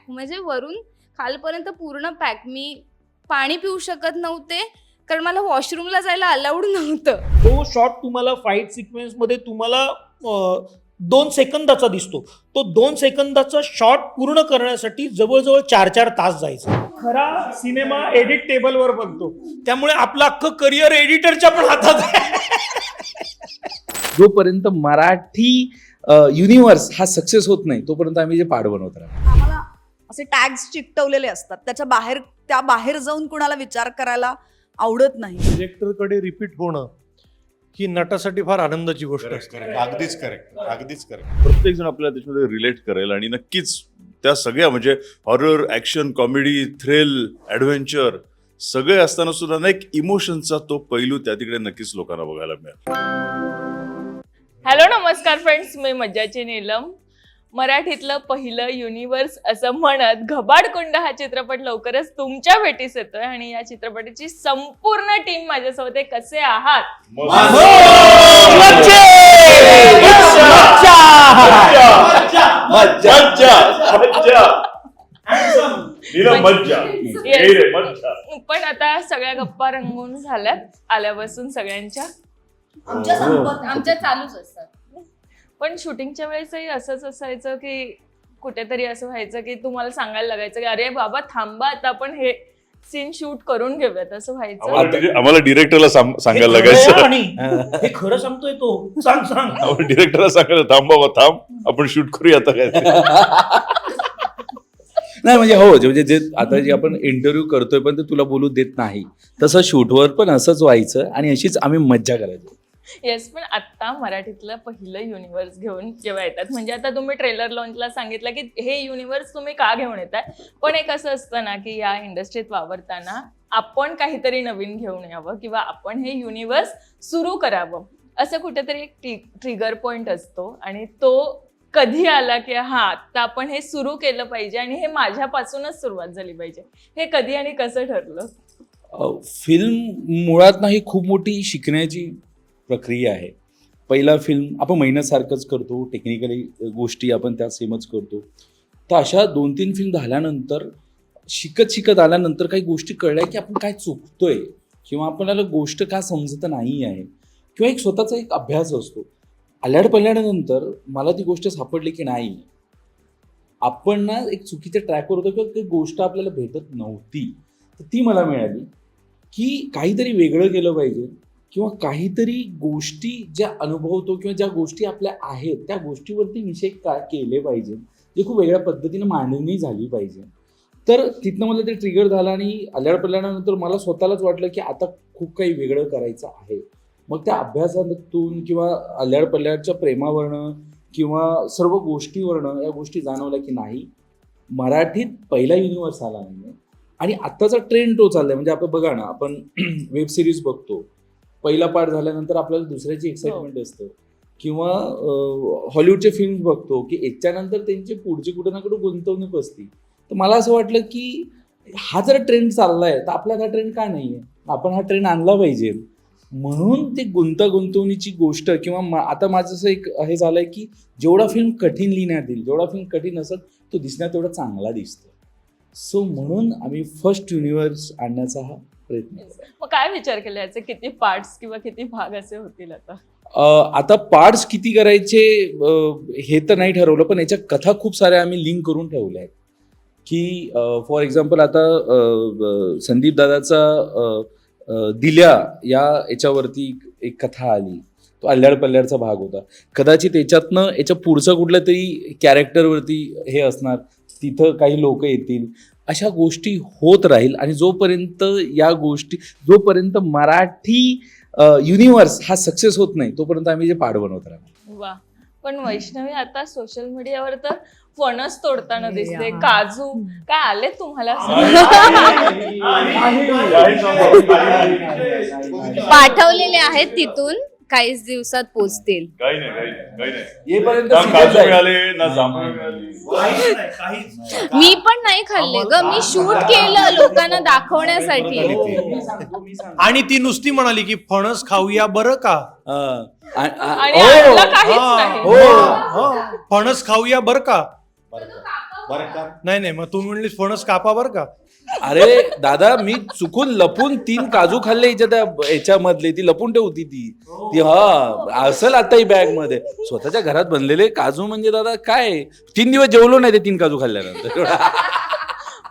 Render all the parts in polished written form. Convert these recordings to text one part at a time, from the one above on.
म्हणजे वरून खालपर्यंत पूर्ण पॅक. मी पाणी पिऊ शकत नव्हते कारण मला वॉशरूमला जायला अलाउड नव्हतं. तो शॉट तुम्हाला फाईट सिक्वेन्स मध्ये तुम्हाला 2 सेकंदाचा दिसतो. तो 2 सेकंदाचा शॉट पूर्ण करण्यासाठी जवळजवळ 4-4 तास जायचा. खरा सिनेमा एडिट टेबलवर बनतो, त्यामुळे आपलं अख्खं करिअर एडिटरच्या पण हातात आहे. जोपर्यंत मराठी युनिव्हर्स हा सक्सेस होत नाही तोपर्यंत आम्ही जे पाठ बनवत राहतो. आम्हाला असे टॅग्स चिकटवलेले असतात, त्या बाहेर जाऊन कुणाला विचार करायला आवडत नाही. डिरेक्टरकडे रिपीट होणं ही नटासाठी फार आनंदाची गोष्ट असते. अगदीच करेक्ट. प्रत्येक जण आपल्याला त्याच्यामध्ये रिलेट करेल आणि नक्कीच त्या सगळ्या म्हणजे horror, action, comedy, thrill, adventure सगळे असताना सुद्धा ना एक इमोशनचा तो पैलू त्या तिकडे नक्कीच लोकांना बघायला मिळेल. हॅलो नमस्कार फ्रेंड्स, मी मज्जाची नीलम. मराठीतलं पहिलं युनिव्हर्स असं म्हणत घबाडकुंड हा चित्रपट लवकरच तुमच्या भेटीस येतोय आणि या चित्रपटाची संपूर्ण टीम माझ्यासोबत आहे. कसे आहात? पण आता सगळ्या गप्पा रंगून झाल्यात आल्यापासून सगळ्यांच्या. आमच्या चालूच असतात. पण शूटिंगच्या वेळेसही असंच असायचं की कुठेतरी असं व्हायचं की तुम्हाला सांगायला लागायचं की अरे बाबा थांबा, आता आपण हे सीन शूट करून घेऊयात, असं व्हायचं. आम्हाला डिरेक्टरला सांगायला लागायचं. आणि हे खरं सांगतोय तो, सांग. डिरेक्टरला सांगायला थांब बाबा थांब, आपण शूट करूया आता काय. नाही म्हणजे हो, म्हणजे जे आता जे आपण इंटरव्ह्यू करतोय पण ते तुला बोलू देत नाही, तसं शूटवर पण असंच व्हायचं आणि अशीच आम्ही मज्जा करायचो. येस, पण आता मराठीतलं पहिलं युनिव्हर्स घेऊन जेव्हा येतात, म्हणजे आता तुम्ही ट्रेलर लॉन्चला सांगितलं की हे युनिव्हर्स तुम्ही का घेऊन येताय, पण एक असं असतं ना की या इंडस्ट्रीत वावरताना आपण काहीतरी नवीन घेऊन यावं किंवा आपण हे युनिव्हर्स सुरू करावं, असं कुठेतरी एक ट्रिगर पॉइंट असतो आणि तो कधी आला की हा आता आपण हे सुरू केलं पाहिजे आणि हे माझ्यापासूनच सुरुवात झाली पाहिजे, हे कधी आणि कसं ठरलं? फिल्म मुळात नाही, खूप मोठी शिकण्याची प्रक्रिया आहे. पहिला फिल्म आपण मेहनतसारखंच करतो, टेक्निकली गोष्टी आपण त्या सेमच करतो. तर अशा 2-3 फिल्म झाल्यानंतर शिकत आल्यानंतर काही गोष्टी कळल्या की आपण काय चुकतोय किंवा आपल्याला गोष्ट का समजत नाही आहे किंवा एक स्वतःचा एक अभ्यास असतो. आल्यानंतर मला ती गोष्ट सापडली की नाही, आपण ना एक चुकीच्या ट्रॅकवर होतो किंवा ती गोष्ट आपल्याला भेटत नव्हती, तर ती मला मिळाली की काहीतरी वेगळं केलं पाहिजे किंवा काहीतरी गोष्टी ज्या अनुभवतो किंवा ज्या गोष्टी आपल्या आहेत त्या गोष्टीवरती विषय केले पाहिजे, जे खूप वेगळ्या पद्धतीनं मांडणी झाली पाहिजे. तर तिथनं मला ते ट्रिगर झालं आणि आल्यानंतर मला स्वतःलाच वाटलं की आता खूप काही वेगळं करायचं आहे. मग त्या अभ्यासातून किंवा आल्याच्या प्रेमावरनं किंवा सर्व गोष्टीवरनं या गोष्टी जाणवल्या की नाही, मराठीत पहिला युनिव्हर्स आला नाही आणि आत्ताचा ट्रेंड तो चाललाय. म्हणजे आपण बघा ना, आपण वेब सिरीज बघतो, पहिला पार्ट झाल्यानंतर आपल्याला दुसऱ्याची एक्साइटमेंट असतं किंवा हॉलिवूडचे फिल्म बघतो की याच्यानंतर त्यांची पुढची कुठे ना कुठे गुंतवणूक असते. तर मला असं वाटलं की हा जर ट्रेंड चाललाय तर आपल्याला हा ट्रेंड का नाही आहे, आपण हा ट्रेंड आणला पाहिजे. म्हणून ते गुंतवणुकीची गोष्ट किंवा आता माझं असं एक हे झालंय की जेवढा फिल्म कठीण लिहिण्यात येईल, जेवढा फिल्म कठीण असेल तो दिसण्यात तेवढा चांगला दिसतो. सो म्हणून आम्ही फर्स्ट युनिव्हर्स आणण्याचा हा प्रयत्न. मग काय विचार केला याचे, किती पार्ट्स किंवा किती भाग असे होतील आता? आता पार्ट्स किती करायचे हे तर नाही ठरवलं, पण याच्या कथा खूप साऱ्या आम्ही लिंक करून ठेवल्या आहेत की फॉर एक्झाम्पल आता संदीप दादाचा दिल्या याच्यावरती एक कथा आली, तो अल्ल्याड भाग होता. कदाचित याच्यातनं याच्या पुढचं कुठल्या तरी कॅरेक्टरवरती हे असणार, तिथं काही लोक येतील, अशा गोष्टी होत राहील. आणि जोपर्यंत मराठी युनिव्हर्स हा सक्सेस होत नाही तोपर्यंत आम्ही जे पाठ बनवत राहतो. वा, पण वैष्णवी आता सोशल मीडियावर तर फणस तोडताना दिसते, काजू काय आले तुम्हाला? पाठवलेले आहेत, तिथून काहीच दिवसात पोचतील. काही नाही. येईपर्यंत ना काजू मिळाले ना जांभूळ मिळाली. मी पण नाही खाल्ले ग, मी शूट केलं लोकांना दाखवण्यासाठी. आणि ती नुसती म्हणाली की फणस खाऊया बरं का, आणि आणलं काहीच नाही. फणस खाऊया बरं का. नाही नाही, मग तू म्हणलीस फणस कापा बरं का. अरे दादा, मी चुकून लपून 3 काजू खाल्ले हिच्या त्या याच्यामधले, ती लपून ठेवती ती हा असेल आता ही बॅग मध्ये. स्वतःच्या घरात बनलेले काजू म्हणजे दादा काय, 3 दिवस जेवलो नाही ते 3 काजू खाल्ल्यानंतर.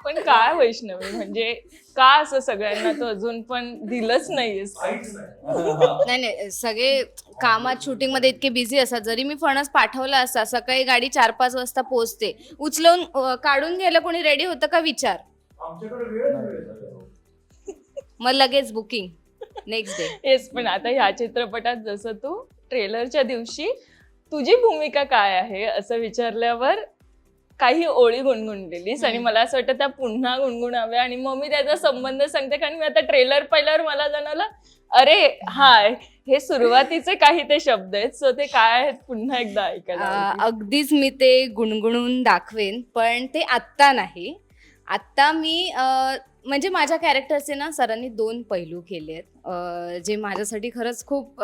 पण काय वैष्णवी, म्हणजे का असं सगळ्यांना तो अजून पण दिलंच नाहीयेस? नाही नाही, सगळे कामात शूटिंग मध्ये इतके बिझी असतात. जरी मी फणस पाठवला असता, सकाळी गाडी 4-5 वाजता पोहोचते, उचलून काढून घ्यायला कोणी रेडी होतं का विचार. मग लगेच बुकिंग नेक्स्ट डे. येस, पण आता ह्या चित्रपटात जसं तू ट्रेलरच्या दिवशी तुझी भूमिका काय आहे असं विचारल्यावर काही ओळी गुणगुणलेलीस आणि मला असं वाटतं त्या पुन्हा गुणगुणाव्या, आणि मग मी त्याचा संबंध सांगते. कारण मी आता ट्रेलर पाहिल्यावर मला जाणवलं, अरे हाय, हे सुरुवातीचे काही ते शब्द आहेत, सो ते काय आहेत पुन्हा एकदा ऐकायला आवडेल. अगदीच मी ते गुणगुणून दाखवेन, पण ते आत्ता नाही. आत्ता मी म्हणजे माझ्या कॅरेक्टरचे ना सरांनी 2 पैलू केले आहेत, जे माझ्यासाठी खरंच खूप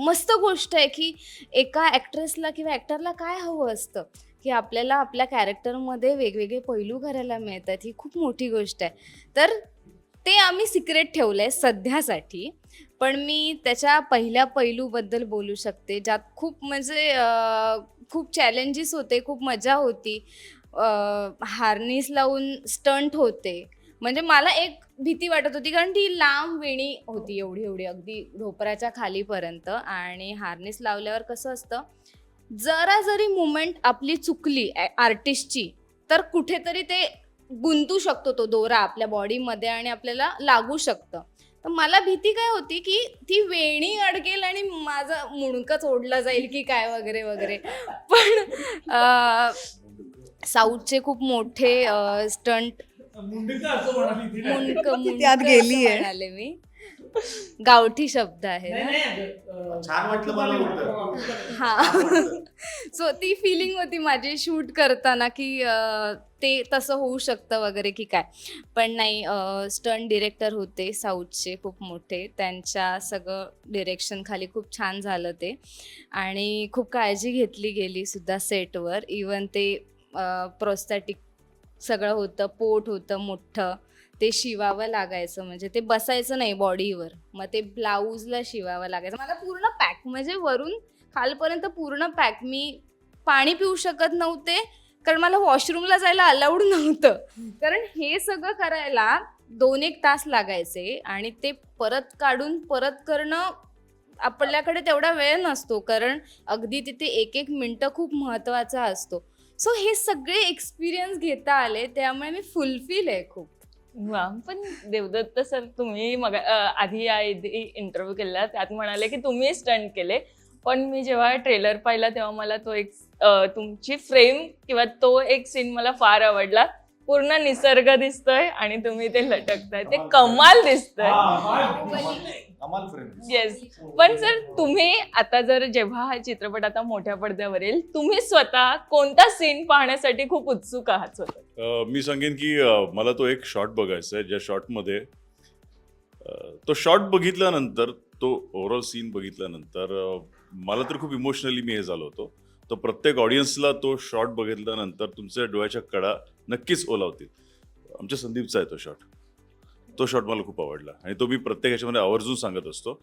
मस्त गोष्ट आहे. की एका ॲक्ट्रेसला किंवा ॲक्टरला काय हवं असतं की आपल्याला आपल्या कॅरेक्टरमध्ये वेगवेगळे पैलू करायला मिळतात, ही खूप मोठी गोष्ट आहे. तर ते आम्ही सिक्रेट ठेवलं आहे सध्यासाठी. पण मी त्याच्या पहिल्या पैलूबद्दल बोलू शकते, ज्यात खूप म्हणजे खूप चॅलेंजेस होते, खूप मजा होती. हार्नेस लावून स्टंट होते, म्हणजे मला एक भीती वाटत होती, कारण ती लांब वेणी होती, एवढी एवढी अगदी ढोपराच्या खालीपर्यंत. आणि हार्नेस लावल्यावर कसं असतं, जरा जरी मुवमेंट आपली चुकली आर्टिस्टची, तर कुठेतरी ते गुंतू शकतो तो दोरा आपल्या बॉडीमध्ये आणि आपल्याला लागू शकतं. तर मला भीती काय होती की ती वेणी अडकेल आणि माझा मुंडकच ओढला जाईल की काय वगैरे वगैरे. पण साऊथचे खूप मोठे स्टंट, ती त्यात गेलीये. म्हणाले मी, गावठी शब्द आहे ना. छान वाटलं मला. हा, सो ती फिलिंग होती माझी शूट करताना की ते तसं होऊ शकतं वगैरे की काय. पण नाही, स्टंट डिरेक्टर होते साऊथचे खूप मोठे, त्यांच्या सगळं डिरेक्शन खाली खूप छान झालं ते. आणि खूप काळजी घेतली गेली सुद्धा सेटवर. इवन ते प्रोस्थेटिक सगळं होतं, पोट होतं मोठं, ते शिवावं लागायचं, म्हणजे ते बसायचं नाही बॉडीवर, मग ते ब्लाऊजला शिवावं लागायचं. मला पूर्ण पॅक, म्हणजे वरून खालपर्यंत पूर्ण पॅक. मी पाणी पिऊ शकत नव्हते, कारण मला वॉशरूमला जायला अलाउड नव्हतं. कारण हे सगळं करायला 2-1 तास लागायचे, आणि ते परत काढून परत करणं, आपल्याकडे तेवढा वेळ नसतो, कारण अगदी तिथे 1-1 मिनटं खूप महत्त्वाचा असतो. सो हे सगळे एक्सपिरियन्स घेता आले, त्यामुळे मी फुलफिल आहे खूप. वा, पण देवदत्त सर, तुम्ही मग आधी इंटरव्ह्यू केला त्यात म्हणाले की तुम्ही स्टंट केले, पण मी जेव्हा ट्रेलर पाहिला तेव्हा मला तो एक तुमची फ्रेम किंवा तो एक सीन मला फार आवडला. पूर्ण निसर्ग दिसतोय आणि तुम्ही ते लटकताय, ते कमाल दिसतंय. येस, पण सर तुम्ही आता जर जेव्हा हा चित्रपट आता मोठ्या पडद्यावर येईल, तुम्ही स्वतः कोणता सीन पाहण्यासाठी खूप उत्सुक आहात स्वतः? मी सांगेन की मला तो एक शॉट बघायचा आहे, ज्या शॉटमध्ये तो शॉट बघितल्यानंतर, तो ओव्हरऑल सीन बघितल्यानंतर मला तर खूप इमोशनली मी हे झालो होतो. तो प्रत्येक ऑडियन्सला तो शॉट बघितल्यानंतर तुमच्या डोळ्याच्या कडा नक्कीच ओलावतील. आमच्या संदीपचा आहे तो शॉट. तो शॉट मला खूप आवडला आणि तो मी प्रत्येक ह्याच्यामध्ये आवर्जून सांगत असतो.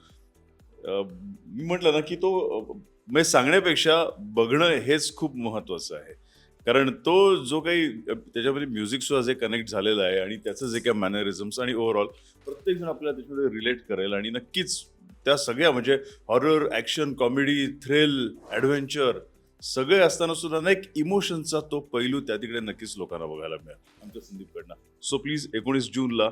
मी म्हटलं ना की तो म्हणजे सांगण्यापेक्षा बघणं हेच खूप महत्त्वाचं आहे, कारण तो जो काही त्याच्यामध्ये म्युझिकसुद्धा जे कनेक्ट झालेलं आहे आणि त्याचं जे काही मॅनरिझम्स आणि ओव्हरऑल प्रत्येकजण आपल्याला त्याच्यामध्ये रिलेट करेल. आणि नक्कीच त्या सगळ्या म्हणजे horror, action, comedy, thrill, adventure सगळे असताना सुद्धा ना एक इमोशनचा तो पैलू त्या तिकडे नक्कीच लोकांना बघायला मिळेल आमच्या संदीपकडनं. सो प्लीज 19 जूनला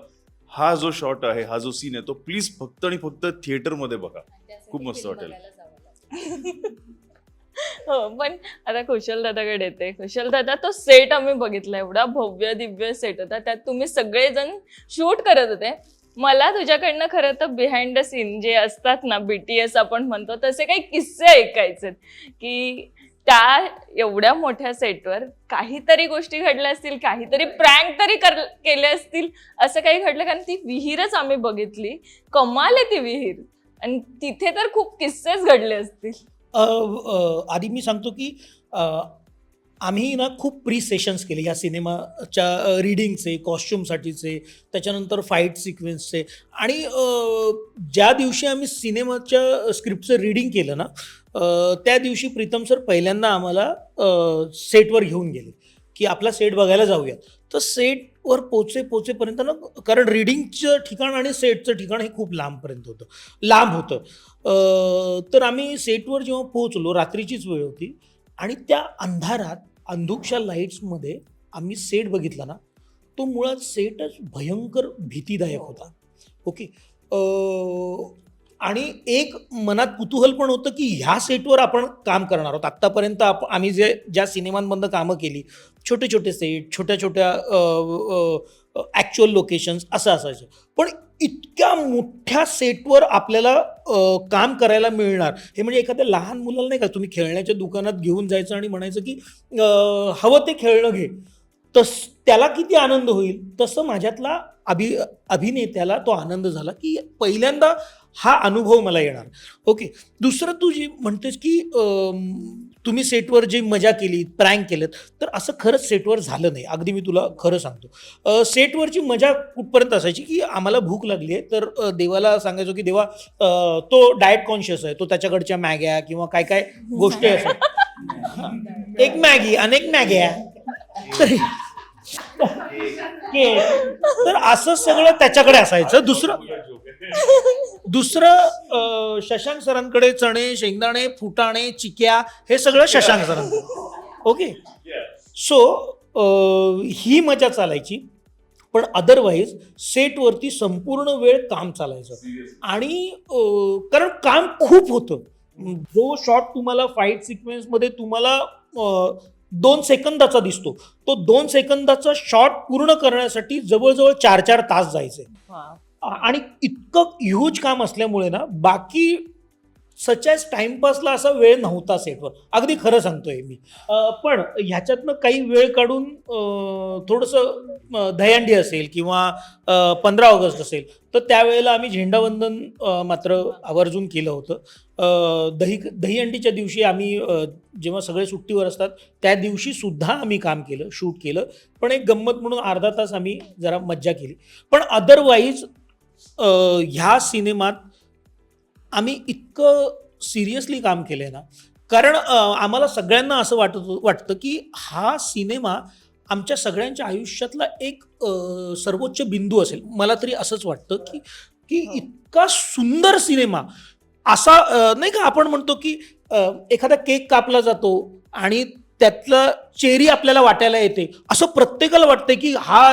हा जो शॉट आहे, हा जो सीन आहे, तो प्लीज फक्त आणि फक्त थिएटरमध्ये बघा. खूप मस्त वाटेल. हो, पण आता कुशल दादाकडे येते. कुशल दादा, तो सेट आम्ही बघितला, एवढा भव्य दिव्य सेट होता, त्यात तुम्ही सगळेजण शूट करत होते. मला तुझ्याकडनं खरं तर बिहाइंड द सीन जे असतात ना, BTS आपण म्हणतो, तसे काही किस्से ऐकायचे की त्या एवढ्या मोठ्या सेटवर काहीतरी गोष्टी घडल्या असतील, काहीतरी प्रँक तरी केले असतील, असं काही घडलं? कारण ती विहीरच आम्ही बघितली, कमाल आहे ती विहीर, आणि तिथे तर खूप किस्सेच घडले असतील. आधी मी सांगतो की आम्ही ना खूप प्री सेशन्स केले या सिनेमाच्या रीडिंगचे, कॉस्ट्युमसाठीचे, त्याच्यानंतर फाईट सिक्वेन्सचे. आणि ज्या दिवशी आम्ही सिनेमाच्या स्क्रिप्टचं रीडिंग केलं ना, त्या दिवशी प्रीतम सर पहिल्यांदा आम्हाला सेटवर घेऊन गेले की आपला सेट बघायला जाऊयात. तर सेटवर पोचेपर्यंत ना, कारण रीडिंगचं ठिकाण आणि सेटचं ठिकाण हे खूप लांब होतं. तर आम्ही सेटवर जेव्हा पोहोचलो, रात्रीचीच वेळ होती आणि त्या अंधारात अंधुकशा लाईट्समध्ये आम्ही सेट बघितला ना, तो मुळात सेटच भयंकर भीतीदायक होता. ओके. आणि एक मनात कुतूहल पण होतं की ह्या सेटवर आपण काम करणार आहोत. आत्तापर्यंत आम्ही ज्या सिनेमांमधनं कामं केली, छोटे छोटे सेट, छोट्या छोट्या ॲक्च्युअल लोकेशन्स असं असायचं. पण इतक्या मोठ्या सेटवर आपल्याला काम करायला मिळणार हे म्हणजे एखाद्या लहान मुलाला नाही का तुम्ही खेळण्याच्या दुकानात घेऊन जायचं आणि म्हणायचं की हवं ते खेळणं घे, त्याला किती आनंद होईल, तसं माझ्यातला अभिनेत्याला तो आनंद झाला की पहिल्यांदा हा अनुभव मला येणार. ओके. दुसरं तू जी म्हणतेस की तुम्ही सेटवर जी मजा केली, प्रँक केलेत, तर असं खरंच सेटवर झालं नाही. अगदी मी तुला खरं सांगतो. सेटवरची मजा कुठपर्यंत असायची की आम्हाला भूक लागली आहे, तर देवाला सांगायचो की देवा, तो डाएट कॉन्शियस आहे, तो त्याच्याकडच्या मॅग्या किंवा काय काय गोष्टी असतात, एक मॅगी अनेक मॅग्या, तर असं सगळं त्याच्याकडे असायचं. दुसरं शशांक सरांकडे चणे, शेंगदाणे, फुटाणे, चिक्या हे सगळं शशांक सरांकडे. ओके. सो ही मजा चालायची. पण अदरवाईज सेटवरती संपूर्ण वेळ काम चालायचं. आणि कारण काम खूप होतं. जो शॉट तुम्हाला फाईट सिक्वेन्समध्ये तुम्हाला 2 सेकंदाचा दिसतो, तो 2 सेकंदाचा शॉट पूर्ण करण्यासाठी जवळजवळ 4-4 तास जायचे. आणि इतकं ह्यूज काम असल्यामुळे ना, बाकी सच ॲज टाइमपासला असा वेळ नव्हता सेटवर. अगदी खरं सांगतोय मी. पण ह्याच्यातनं काही वेळ काढून थोडंसं दहीहंडी असेल किंवा 15 ऑगस्ट असेल, तर त्यावेळेला आम्ही झेंडावंदन मात्र आवर्जून केलं होतं. दहीहंडीच्या दिवशी आम्ही जेव्हा सगळे सुट्टीवर असतात त्या दिवशी सुद्धा आम्ही काम केलं, शूट केलं. पण एक गंमत म्हणून अर्धा तास आम्ही जरा मज्जा केली. पण अदरवाईज ह्या सिनेमात आम्ही इतकं सिरियसली काम केलं आहे ना, कारण आम्हाला सगळ्यांना असं वाटतं की हा सिनेमा आमच्या सगळ्यांच्या आयुष्यातला एक सर्वोच्च बिंदू असेल. मला तरी असंच वाटतं की इतका सुंदर सिनेमा असा नाही का, आपण म्हणतो की एखादा केक कापला जातो आणि त्यातलं चेरी आपल्याला वाटायला येते, असं प्रत्येकाला वाटतं की हा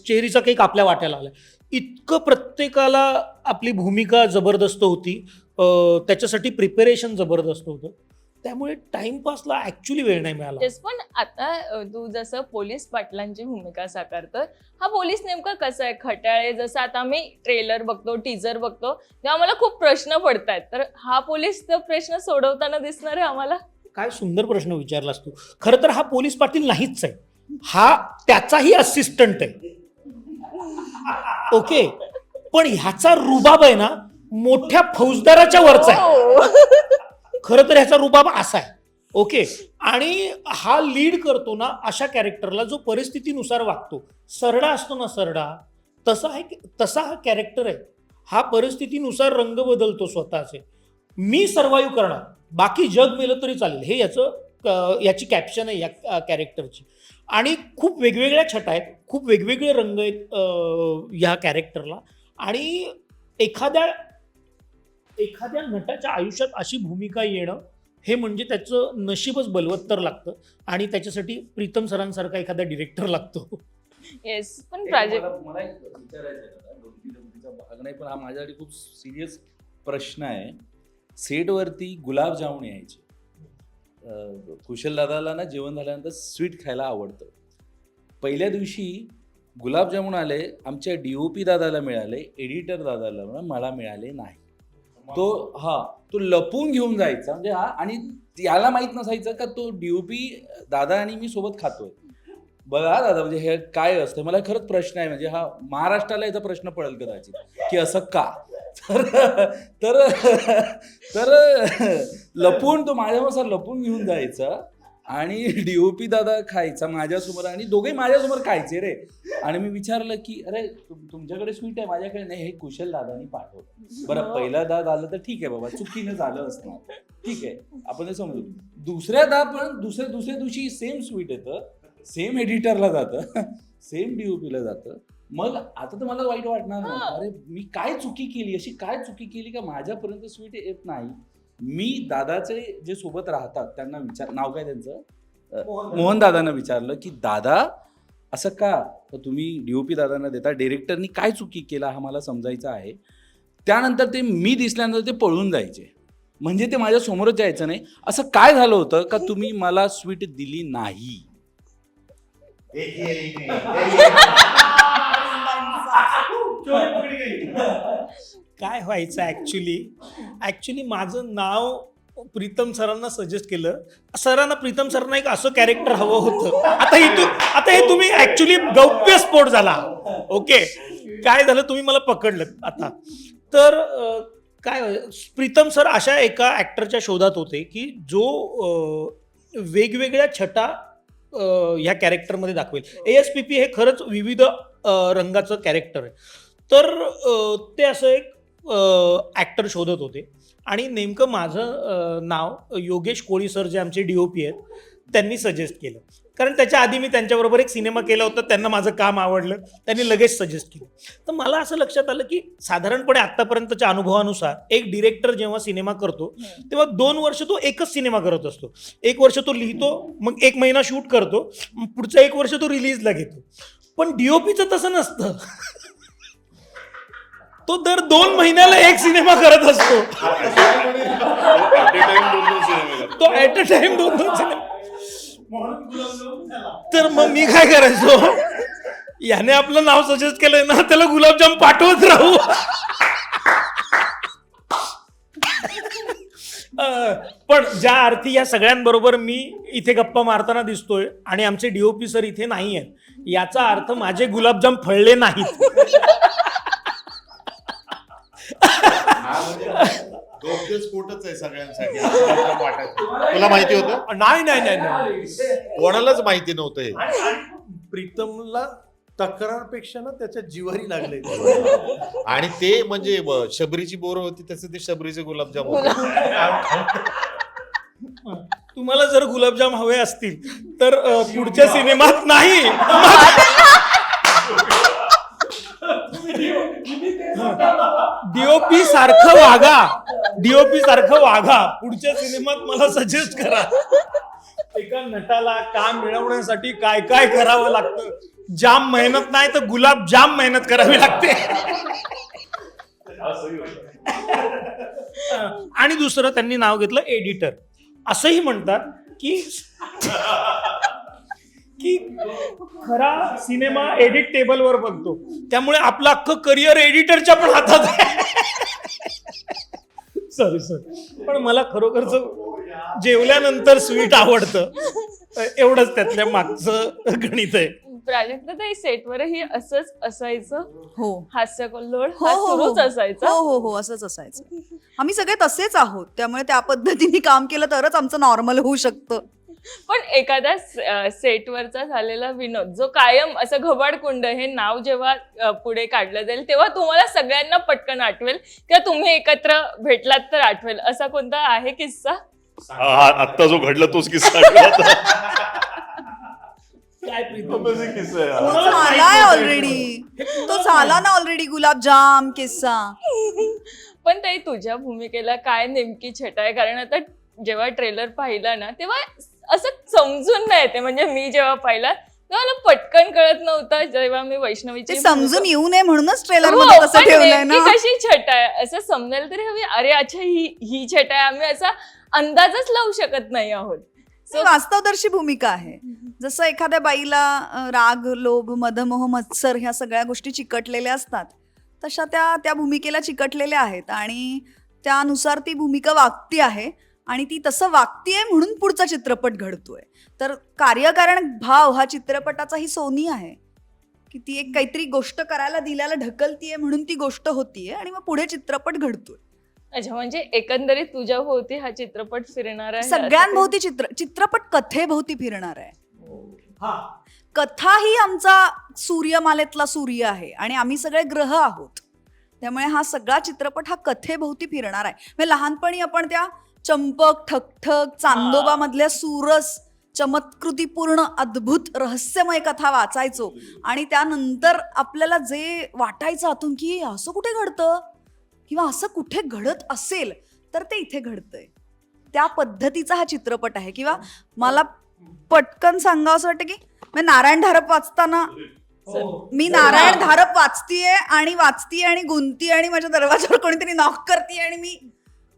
चेरीचा केक आपल्या वाटायला आला. इतकं प्रत्येकाला आपली भूमिका जबरदस्त होती, त्याच्यासाठी प्रिपरेशन जबरदस्त होतं. त्यामुळे टाइमपासला ऍक्च्युली वेळ नाही मिळाला. पण आता तू जसं पोलीस पाटलांची भूमिका साकारतोय, हा पोलीस नेमका कसा आहे, खट्याळे? जसं आता आम्ही ट्रेलर बघतो, टीजर बघतो, तेव्हा आम्हाला खूप प्रश्न पडतायत, तर हा पोलीस तो प्रश्न सोडवताना दिसणार आहे आम्हाला? काय सुंदर प्रश्न विचारलास तू. खरं तर हा पोलीस पाटील नाहीच आहे, हा त्याचाही असिस्टंट आहे. ओके. पण ह्याचा रुबाब आहे ना, मोठ्या फौजदाराच्या वरचा आहे. खरं तर ह्याचा रुबाब असा आहे. ओके. आणि हा लीड करतो ना अशा कॅरेक्टरला जो परिस्थितीनुसार वागतो. सरडा असतो ना, सरडा, तसा हा कॅरेक्टर आहे. हा परिस्थितीनुसार रंग बदलतो स्वतःचे. मी सर्व्हाइव्ह करणार, बाकी जग मेलं तरी चालेल, हे याची कॅप्शन आहे या कॅरेक्टरची. आणि खूप वेगवेगळ्या छटा आहेत, खूप वेगवेगळे रंग आहेत ह्या कॅरेक्टरला. आणि एखाद्या नटाच्या आयुष्यात अशी भूमिका येणं हे म्हणजे त्याचं नशीबच बलवत्तर लागतं. आणि त्याच्यासाठी प्रीतम सरांसारखा एखादा डिरेक्टर लागतो. येस. पण प्राजक्त, मला एक विचारायचं भाग नाही, पण हा माझ्यासाठी खूप सिरियस प्रश्न आहे. सेटवरती गुलाबजामुन यायचे. कुशल दादाला ना जेवण झाल्यानंतर स्वीट खायला आवडतं. पहिल्या दिवशी गुलाबजामुन आले, आमच्या DOP दादाला मिळाले, एडिटर दादाला मला मिळाले नाही. तो लपून घेऊन जायचा, म्हणजे आणि याला माहित नसायचं का तो DOP दादा आणि मी सोबत खातोय. बघा दादा, म्हणजे हे काय असतं, मला खरंच प्रश्न आहे. म्हणजे हा महाराष्ट्राला याचा प्रश्न पडेल कदाचित की असं का. तर लपून तो माझ्यानुसार लपून घेऊन जायचा आणि डीओपी दादा खायचा माझ्यासमोर आणि दोघे माझ्यासमोर खायचे रे. आणि मी विचारलं की अरे तुमच्याकडे स्वीट आहे, माझ्याकडे नाही, हे कुशल दादानी पाठवलं. बरं पहिला दाद आलं तर ठीक आहे बाबा, चुकीनं झालं असणार, ठीक आहे आपण हे समजू. दुसऱ्या पण दुसऱ्या दिवशी सेम स्वीट येतं, सेम एडिटरला जातं, सेम डीओपीला जातं. मग आता तर मला वाईट वाटणार ना, अरे मी काय चुकी केली, अशी काय चुकी केली का माझ्यापर्यंत स्वीट येत नाही. मी दादाचे जे सोबत राहतात त्यांना नाव काय त्यांचं, मोहन दादांना विचारलं की दादा असं का, तर तुम्ही डीओपी दादांना देता, डिरेक्टरनी काय चुकी केला हा मला समजायचं आहे. त्यानंतर ते मी दिसल्यानंतर ते पळून जायचे, म्हणजे ते माझ्या समोरच यायचं नाही. असं काय झालं होतं का तुम्ही मला स्वीट दिली नाही? काय व्हायचं ऍक्च्युली माझं नाव प्रीतम सरांना सजेस्ट केलं. सरांना प्रीतम सरांना एक असं कॅरेक्टर हवं होतं. आता हे तुम्ही ऍक्च्युली गौप्यस्फोट झाला. ओके, काय झालं तुम्ही मला पकडलं आता. तर काय प्रीतम सर अशा एका ऍक्टरच्या शोधात होते की जो वेगवेगळ्या छटा ह्या कॅरेक्टरमध्ये दाखवेल. ASPP हे खरंच विविध रंगाचं कॅरेक्टर आहे. तर ते असं एक ॲक्टर शोधत होते आणि नेमकं माझं नाव योगेश कोळी सर जे आमचे DOP आहेत त्यांनी सजेस्ट केलं. कारण त्याच्या आधी मी त्यांच्याबरोबर एक सिनेमा केला होता, त्यांना माझं काम आवडलं, त्यांनी लगेच सजेस्ट केलं. तर मला असं लक्षात आलं की साधारणपणे आत्तापर्यंतच्या अनुभवानुसार एक डिरेक्टर जेव्हा सिनेमा करतो तेव्हा 2 वर्ष तो एकच सिनेमा करत असतो. 1 वर्ष तो लिहितो, मग 1 महिना शूट करतो, मग पुढचा 1 वर्ष तो रिलीजला घेतो. पण DOPचं तसं नसतं. तो दर 2 महिन्याला एक सिनेमा करत असतो. तो ऍट अ टाइम 2 सिनेमा. तर मग मी काय करायचो, याने आपलं नाव सजेस्ट केलंय ना, त्याला गुलाबजाम पाठवत राहू. पण ज्या अर्थी या सगळ्यांबरोबर मी इथे गप्पा मारताना दिसतोय आणि आमचे DOP सर इथे नाही आहेत, याचा अर्थ माझे गुलाबजाम फळले नाहीत. स्फोटच आहे सगळ्यांसाठी. तुला माहिती होतं? नाही कोणालाच माहिती नव्हतं हे. प्रीतमला तक्रारपेक्षा ना त्याच्या जिवारी लागले. आणि ते म्हणजे शबरीची बोरं होती तसं ते शबरीचे गुलाबजाम होते. तुम्हाला जर गुलाबजाम हवे असतील तर पुढच्या सिनेमात नाही, DOP सारखं वागा. पुढच्या सिनेमात मला सजेस्ट करा. एका नटाला काम मिळवण्यासाठी काय काय करावं लागतं. जाम मेहनत नाही तर गुलाबजाम मेहनत करावी लागते. आणि दुसरं त्यांनी नाव घेतलं एडिटर. असंही म्हणतात की खरा सिनेमा एडिट टेबलवर बनतो, त्यामुळे आपलं अख्खं करिअर एडिटरच्या पण हातात आहे. सॉरी पण मला खरोखरच जेवल्यानंतर स्वीट आवडतं, एवढंच त्यातल्या मागचं गणित आहे. प्राजक्ता सेटवरही असंच असायचं? हो हास्य कल्लोळ हो हो सुरूच असायचं? हो असंच असायचं. आम्ही सगळे तसेच आहोत, त्यामुळे त्या पद्धतीने काम केलं तरच आमचं नॉर्मल होऊ शकतं. पण एखाद्या सेटवरचा झालेला विनोद जो कायम असं घबाडकुंड हे नाव जेव्हा पुढे काढलं जाईल तेव्हा तुम्हाला सगळ्यांना पटकन आठवेल किंवा तुम्ही एकत्र भेटलात तर आठवेल, असा कोणता आहे किस्सा? आत्ता जो घडला तोच किस्सा. काय प्रीतम? किस्सा आहे. तो झालाय ऑलरेडी, तो झाला ना ऑलरेडी गुलाबजाम किस्सा. पण ताई तुझ्या भूमिकेला काय नेमकी छटा आहे? कारण आता जेव्हा ट्रेलर पाहिला ना तेव्हा असं समजून नाही येते, म्हणजे मी जेव्हा पाहिला तेव्हा मला पटकन कळत नव्हतं. जेव्हा मी वैष्णवीची समजून येऊ नये म्हणूनच ट्रेलर मध्ये तसं ठेवलंय ना. कशी छटा आहे असं समजायला तरी हवी. अरे अच्छा ही छटा आहे, आम्ही असा अंदाजच लावू शकत नाही आहोत. वास्तवदर्शी भूमिका आहे. जसं एखाद्या बाईला राग, लोभ, मदमोह, मत्सर ह्या सगळ्या गोष्टी चिकटलेल्या असतात, तशा त्या भूमिकेला चिकटलेल्या आहेत आणि त्यानुसार ती भूमिका वागती आहे आणि ती तसं वागतीये म्हणून पुढचा चित्रपट घडतोय. तर कार्यकारण भाव हा चित्रपटाचा ही सोनी आहे की ती एक काहीतरी गोष्ट करायला दिल्याला ढकलतीये म्हणून ती गोष्ट होतीये आणि मग पुढे चित्रपट घडतोय. अच्छा, म्हणजे एकंदरीत तुझ्या भोवती हा चित्रपट फिरणार आहे सगळ्यांभोवती चित्रपट कथेभोवती फिरणार आहे. हा कथा ही आमचा सूर्यमालेतला सूर्य आहे आणि आम्ही सगळे ग्रह आहोत. त्यामुळे हा सगळा चित्रपट हा कथेभोवती फिरणार आहे. म्हणजे लहानपणी आपण त्या चंपक, ठकठक, चांदोबा मधल्या सुरस चमत्कृतीपूर्ण अद्भुत रहस्यमय कथा वाचायचो आणि त्यानंतर आपल्याला जे वाटायचं आतून की असं कुठे घडतं किंवा असं कुठे घडत असेल तर ते इथे घडतंय, त्या पद्धतीचा हा चित्रपट आहे. किंवा मला पटकन सांगावं असं वाटतं की मी नारायण धारप वाचताना मी नारायण धारप वाचतीये आणि गुंतीये आणि माझ्या दरवाजावर कोणीतरी नॉक करते आणि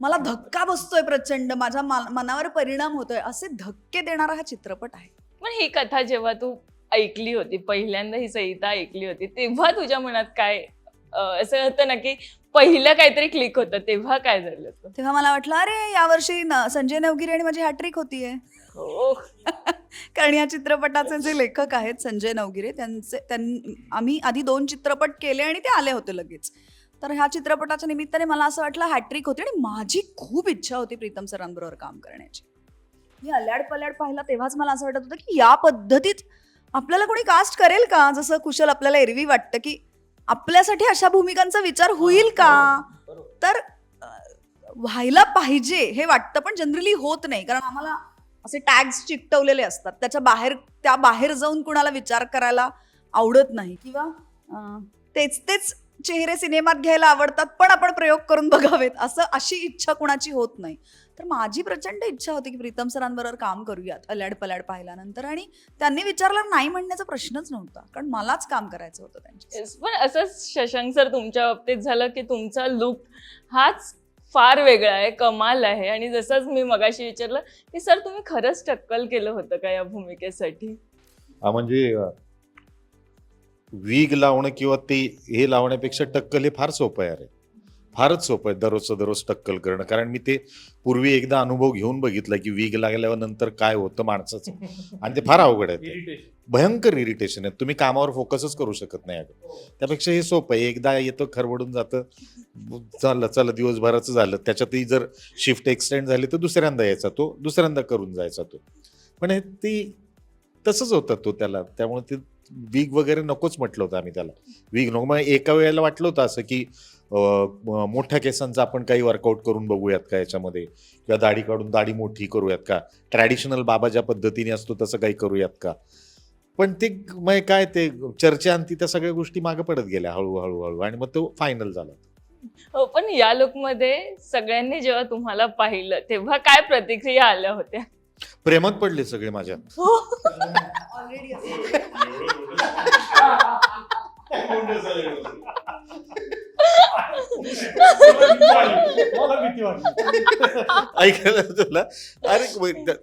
मला धक्का बसतोय प्रचंड, माझ्या मनावर परिणाम होतोय, असे धक्के देणारा हा चित्रपट आहे. पण ही कथा जेव्हा तू ऐकली होती, पहिल्यांदा ही संहिता ऐकली होती, तेव्हा तुझ्या मनात काय असं होतं ना की पहिलं काहीतरी क्लिक होतं, तेव्हा काय झालं होतं? तेव्हा मला वाटलं अरे यावर्षी संजय नवगिरे आणि माझी हॅट्रिक होतीये. हो. कारण या चित्रपटाचे जे लेखक आहेत संजय नवगिरे, आम्ही आधी 2 चित्रपट केले आणि ते आले होते लगेच. तर ह्या चित्रपटाच्या निमित्ताने मला असं वाटलं हॅट्रिक होती आणि माझी खूप इच्छा होती प्रीतम सरांबरोबर काम करण्याची. मी अल्याड पल्याड पाहिला तेव्हाच मला असं वाटत होतं की या पद्धतीत आपल्याला कोणी कास्ट करेल का, जसं कुशल आपल्याला एरवी वाटतं की आपल्यासाठी अशा भूमिकांचा विचार होईल का, तर व्हायला पाहिजे हे वाटतं, पण जनरली होत नाही. कारण आम्हाला असे टॅग्स चिकटवलेले असतात, त्या बाहेर जाऊन कुणाला विचार करायला आवडत नाही किंवा तेच चेहरे सिनेमात घ्यायला आवडतात पण आपण प्रयोग करून बघावेत अशी इच्छा कुणाची होत नाही. तर माझी प्रचंड इच्छा होती की प्रीतम सरांबरोबर काम करूयात अल्याड पल्याड पाहिल्यानंतर, आणि त्यांनी विचारलं नाही म्हणण्याचा प्रश्नच नव्हता, कारण मलाच काम करायचं होतं त्यांच्या. पण असंच शशांक सर तुमच्या बाबतीत झालं की तुमचा लुक हाच फार वेगळा आहे, कमाल आहे, आणि जसंच मी मगाशी विचारलं की सर तुम्ही खरंच टक्कल केलं होतं का या भूमिकेसाठी? हा म्हणजे वीग लावणं किंवा ते हे लावण्यापेक्षा टक्कल हे फार सोपं आहे. अरे फारच सोपं आहे दररोज टक्कल करणं. कारण मी ते पूर्वी एकदा अनुभव घेऊन बघितला की वीग लागल्यावर नंतर काय होतं माणसाचं, आणि ते फार अवघड आहे. ते भयंकर इरिटेशन आहे, तुम्ही कामावर फोकसच करू शकत नाही. त्यापेक्षा हे सोपं आहे, एकदा येतं खरवडून जातं, चला दिवसभराचं झालं. त्याच्यातही जर शिफ्ट एक्सटेंड झाली तर दुसऱ्यांदा यायचा तो, दुसऱ्यांदा करून जायचा तो. पण ते तसंच होतं तो त्याला, त्यामुळे ते वीग वगैरे नकोच म्हटलं होतं आम्ही त्याला, वीग नको. मग एका वेळेला वाटलं होतं असं की मोठ्या केसांचं आपण काही वर्कआउट करून बघूयात का याच्यामध्ये, किंवा दाढी काढून दाढी मोठी करूयात का, ट्रॅडिशनल बाबा ज्या पद्धतीने असतो तसं काही करूयात का. पण ते मग काय ते चर्चेअंती त्या सगळ्या गोष्टी मागे पडत गेल्या हळूहळू आणि मग तो फायनल झाला. हो, पण या लुकमध्ये सगळ्यांनी जेव्हा तुम्हाला पाहिलं तेव्हा काय प्रतिक्रिया आल्या होत्या? प्रेमात पडले सगळे माझ्या. मला भीती वाटली. ऐकायला तुला अरे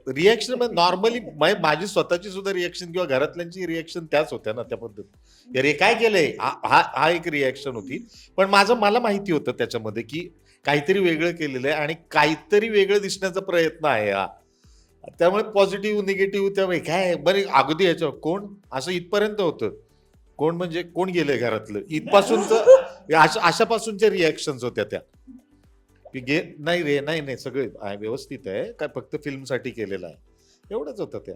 रिॲक्शन नॉर्मली माझी स्वतःची सुद्धा रिॲक्शन किंवा घरातल्यांची रिॲक्शन त्याच होत्या ना त्या पद्धतीत. अरे काय केलंय, हा एक रिॲक्शन होती. पण मला माहिती होतं त्याच्यामध्ये की काहीतरी वेगळं केलेलं आहे आणि काहीतरी वेगळं दिसण्याचा प्रयत्न आहे हा. त्यामुळे पॉझिटिव्ह निगेटिव्ह त्यामुळे काय बरे अगदी याच्यावर कोण असं इथपर्यंत होतं, कोण म्हणजे कोण गेलंय घरातलं इथपासूनच अशापासूनच्या रिॲक्शन्स होत्या त्या. नाही रे नाही सगळं व्यवस्थित आहे, काय फक्त फिल्मसाठी केलेलं आहे, एवढंच होतं त्या.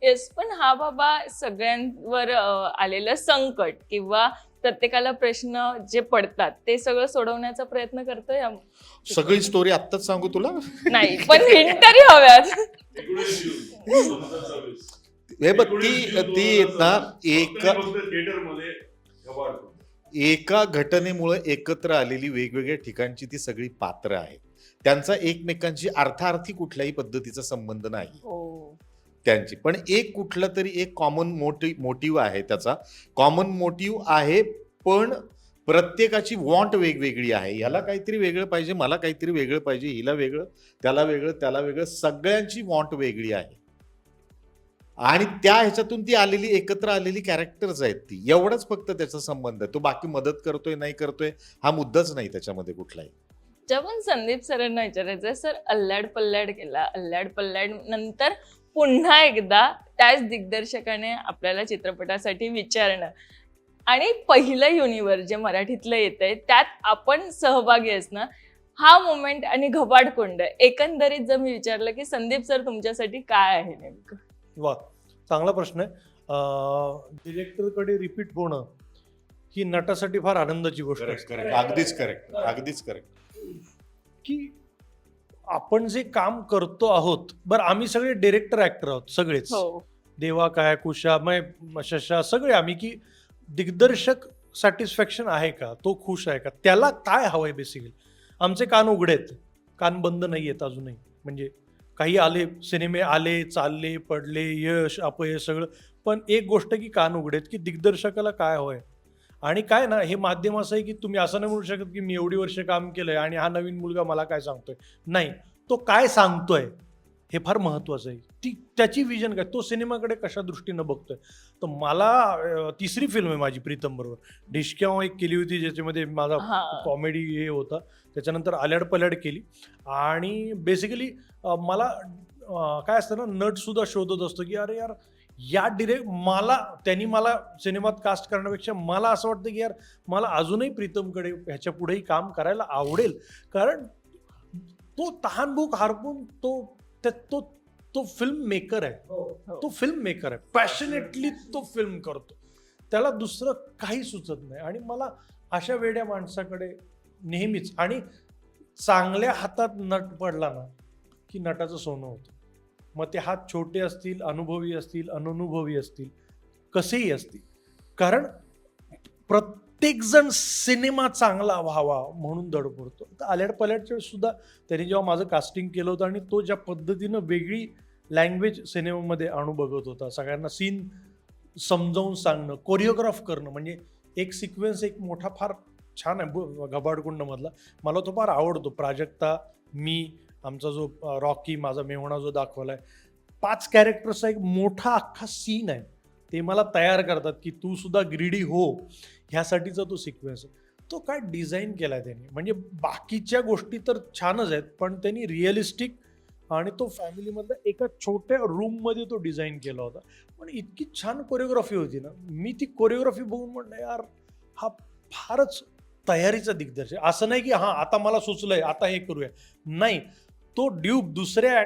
येस, पण हा बाबा सगळ्यांवर आलेलं संकट किंवा प्रत्येकाला प्रश्न जे पडतात ते सगळं सोडवण्याचा प्रयत्न करतोय. सगळी स्टोरी आत्ताच सांगू तुला? नाही, पण हिंट तरी हव्यात. हे बघ ती ना एका घटनेमुळे एकत्र आलेली वेगवेगळ्या ठिकाणची ती सगळी पात्र आहेत. त्यांचा एकमेकांशी अर्थार्थी कुठल्याही पद्धतीचा संबंध नाही त्यांची, पण एक कुठला तरी एक कॉमन मोटिव्ह आहे. त्याचा कॉमन मोटिव्ह आहे, पण प्रत्येकाची वॉन्ट वेगवेगळी आहे. ह्याला काहीतरी वेगळं पाहिजे, मला काहीतरी वेगळं पाहिजे, हिला वेगळं, त्याला वेगळं, सगळ्यांची वॉन्ट वेगळी आहे. आणि त्या ह्याच्यातून ती एकत्र आलेली कॅरेक्टर्स आहेत. ती एवढाच फक्त त्याचा संबंध आहे. तो बाकी मदत करतोय नाही करतोय हा मुद्दाच नाही त्याच्यामध्ये कुठलाही. जेव्हा संदीप सरांना विचारायचं, सर अल्ल्याड पल्ल्याड केला, अल्ल्याड पल्ल्याड नंतर पुन्हा एकदा त्याच दिग्दर्शकाने आपल्याला चित्रपटासाठी विचारणं आणि पहिलं युनिव्हर्स जे मराठीतलं येतंय त्यात आपण सहभागी असणं, हा मोमेंट आणि घबाडकुंड एकंदरीत जर मी विचारलं की संदीप सर तुमच्यासाठी काय आहे नेमकं? वा, चांगला प्रश्न आहे. डिरेक्टरकडे रिपीट होणं ही नटासाठी फार आनंदाची गोष्ट करेक्ट असते. करेक्ट अगदीच करेक्ट अगदीच करेक्ट. की आपण जे काम करतो आहोत, बरं आम्ही सगळे डिरेक्टर ऍक्टर आहोत सगळेच, हो देवा काय कुशा शशा सगळे आम्ही, की दिग्दर्शक सॅटिस्फॅक्शन आहे का, तो खुश आहे का, त्याला काय हवंय बेसिकली. आमचे कान उघडेत, कान बंद नाही आहेत अजूनही. म्हणजे काही आले सिनेमे, आले चालले पडले, यश अपयश सगळं, पण एक गोष्ट की कान उघडेत की दिग्दर्शकाला काय हवंय. आणि काय ना, हे माध्यम असं आहे की तुम्ही असं नाही म्हणू शकत की मी एवढी वर्ष काम केलंय आणि हा नवीन मुलगा मला काय सांगतोय. नाही, तो काय सांगतोय हे फार महत्वाचं आहे. त्याची विजन काय, तो सिनेमाकडे कशा दृष्टीनं बघतोय. तर मला तिसरी फिल्म आहे माझी प्रीतम बरोबर. डिशक्याव एक केली होती ज्याच्यामध्ये माझा हा. कॉमेडी हे होता. त्याच्यानंतर आल्याड पल्याड केली. आणि बेसिकली मला काय असतं ना, नट सुद्धा शोधत असतो की अरे यार, या त्यांनी मला सिनेमात कास्ट करण्यापेक्षा मला असं वाटतं की यार मला अजूनही प्रीतमकडे ह्याच्या पुढेही काम करायला आवडेल. कारण तो तहान भूक हारपून तो फिल्म मेकर आहे. तो फिल्म मेकर आहे, पॅशनेटली तो फिल्म करतो, त्याला दुसरं काही सुचत नाही. आणि मला अशा वेड्या माणसाकडे नेहमीच, आणि चांगल्या हातात नट पडला ना की नटाचं सोनं होतं. मग ते हात छोटे असतील, अनुभवी असतील, अननुभवी असतील, कसेही असतील. कारण प्रत्येक जण सिनेमा चांगला व्हावा म्हणून धडपडतो. तर आल्याड पल्याडच्या सुद्धा त्यांनी जेव्हा माझं कास्टिंग केलं होतं आणि तो ज्या पद्धतीनं वेगळी लँग्वेज सिनेमामध्ये आणू बघत होता, सगळ्यांना सीन समजावून सांगणं, कोरिओग्राफ करणं, म्हणजे एक सिक्वेन्स एक मोठा फार छान आहे घबाडकुंडमधला, मला तो फार आवडतो. प्राजक्ता, मी, आमचा जो रॉकी, माझा मेहुणा जो दाखवला आहे, 5 कॅरेक्टर्सचा एक मोठा अख्खा सीन आहे. ते मला तयार करतात की तू सुद्धा ग्रीडी हो, ह्यासाठीचा तो सिक्वेन्स आहे. तो काय डिझाईन केला आहे त्यांनी. म्हणजे बाकीच्या गोष्टी तर छानच आहेत, पण त्यांनी रिअलिस्टिक आणि तो फॅमिलीमधला एका छोट्या रूममध्ये तो डिझाईन केला होता. पण इतकी छान कोरिओग्राफी होती ना, मी ती कोरिओग्राफी बघून म्हणलं यार हा फारच तयारीचा दिग्दर्शक. असं नाही की हां आता मला सुचलंय आता हे करूया, नाही, तो ड्यूब दुसऱ्या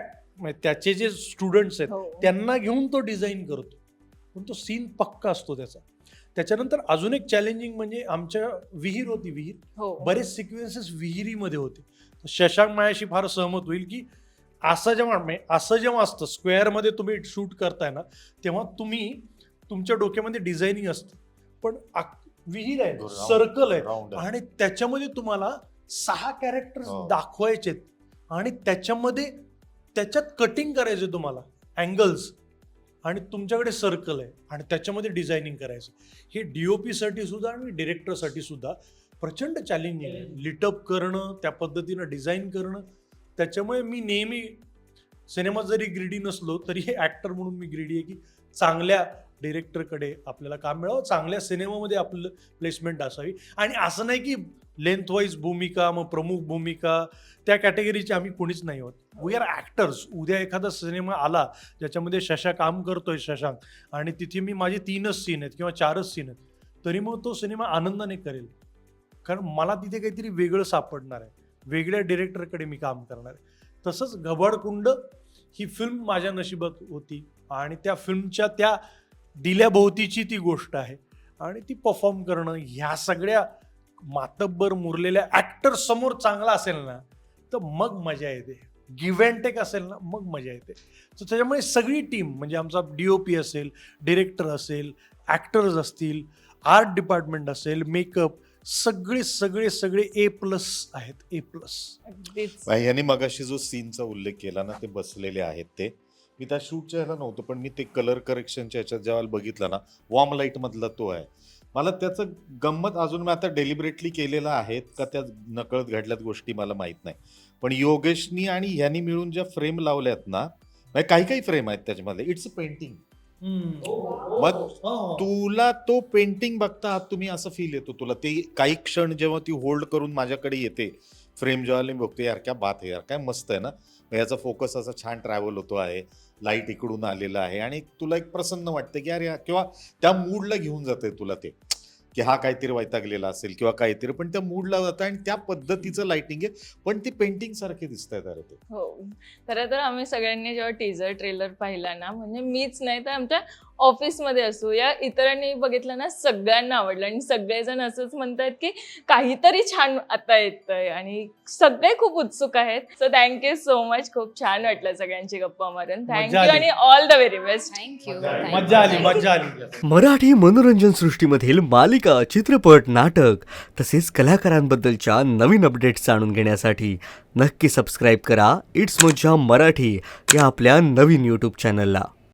त्याचे जे स्टुडंट्स आहेत हो. त्यांना घेऊन तो डिझाईन करतो, पण तो सीन पक्का असतो त्याचा. त्याच्यानंतर अजून एक चॅलेंजिंग म्हणजे आमच्या विहीर होती, विहीर, हो बरेच सिक्वेन्सेस विहिरीमध्ये होते. शशांक माझ्याशी फार सहमत होईल की असं जेव्हा असतं स्क्वेअरमध्ये तुम्ही शूट करताय ना, तेव्हा तुमच्या डोक्यामध्ये डिझायनिंग असतं, पण विहीर आहे, सर्कल आहे, राऊंड आहे. आणि त्याच्यामध्ये तुम्हाला 6 कॅरेक्टर्स हो. दाखवायचे आणि त्याच्यात कटिंग करायचे तुम्हाला अँगल्स, आणि तुमच्याकडे सर्कल आहे आणि त्याच्यामध्ये डिझायनिंग करायचं. हे DOP साठी सुद्धा आणि डिरेक्टरसाठी सुद्धा प्रचंड चॅलेंजिंग आहे. लिटअप करणं, त्या पद्धतीनं डिझाईन करणं. त्याच्यामुळे मी नेहमी सिनेमात जरी ग्रीडी नसलो तरी हे ॲक्टर म्हणून मी ग्रीडी आहे की चांगल्या डिरेक्टरकडे आपल्याला काम मिळावं, चांगल्या सिनेमामध्ये आपलं प्लेसमेंट असावी. आणि असं नाही की लेंथवाईज भूमिका, मग प्रमुख भूमिका, त्या कॅटेगरीचे आम्ही कोणीच नाही आहोत. We are actors. उद्या एखादा सिनेमा आला ज्याच्यामध्ये शशा काम करतोय, शशांक, आणि तिथे मी माझे 3च सीन आहेत किंवा 4च सीन आहेत, तरी मग तो सिनेमा आनंदाने करेल. कारण मला तिथे काहीतरी वेगळं सापडणार आहे, वेगळ्या डिरेक्टरकडे मी काम करणार आहे. तसंच घबाडकुंड ही फिल्म माझ्या नशिबात होती आणि त्या फिल्मच्या त्या दिल्याभोवतीची ती गोष्ट आहे. आणि ती परफॉर्म करणं, ह्या सगळ्या मातब्बर मुरलेल्या ॲक्टर समोर चांगला असेल ना तर मग मजा येते. गिव्ह अँड टेक असेल ना मग मजा येते. तर त्याच्यामुळे सगळी टीम, म्हणजे आमचा DOP असेल, डिरेक्टर असेल, ॲक्टर्स असतील, आर्ट डिपार्टमेंट असेल, मेकअप, सगळे A+ आहेत, A+. अगदीच. यांनी मगाशी जो सीनचा उल्लेख केला ना, ते बसलेले आहेत ते. मी त्या शूटच्या ह्याला नव्हतं, पण मी ते कलर करेक्शनच्या ह्याच्यात जेव्हा बघितलं ना, वॉर्म लाईट मधला तो आहे. मला त्याचं गंमत अजून मी आता डेलिबरेटली केलेलं आहेत का त्या नकळत घडल्यात गोष्टी मला माहित नाही, पण योगेशनी आणि ह्यांनी मिळून ज्या फ्रेम लावल्यात ना, म्हणजे काही फ्रेम आहेत त्याच्यामध्ये, इट्स अ पेंटिंग. मग तुला तो पेंटिंग बघता तुम्ही असं फील येतो तुला. ते काही क्षण जेव्हा ती होल्ड करून माझ्याकडे येते फ्रेम, जेव्हा मी बघतो यार क्या बात आहे यार, काय मस्त आहे ना, याचा फोकस असा छान ट्रॅव्हल होतो आहे, लाईट इकडून आलेला आहे आणि तुला एक प्रसन्न वाटतं की यार, किंवा त्या मूडला घेऊन जाते तुला ते. की हा काहीतरी वैतागलेला असेल किंवा काहीतरी, पण त्या मूडला जातं आणि त्या पद्धतीचं लाइटिंग आहे, पण ती पेंटिंग सारखे दिसत आहेत अरे ते. हो, खरं तर आम्ही सगळ्यांनी जेव्हा टीजर ट्रेलर पाहिला ना, म्हणजे मीच नाही तर आमच्या ऑफिसमध्ये असू या इतरांनी बघितलं ना, सगळ्यांना आवडलं आणि सगळेजण असंच म्हणतात की काहीतरी छान आता येतंय आणि सगळे खूप उत्सुक आहेत. सो थँक्यू सो मच, खूप छान वाटलं सगळ्यांची गप्पा मारून. मजा थँक्यू आली. आणि all the very best. Thank you. मज्जा आली. मराठी मनोरंजन सृष्टीमधील मालिका, चित्रपट, नाटक तसेच कलाकारांबद्दलच्या नवीन अपडेट्स जाणून घेण्यासाठी नक्की सबस्क्राईब करा इट्स मज्जा मराठी या आपल्या नवीन यूट्यूब चॅनलला.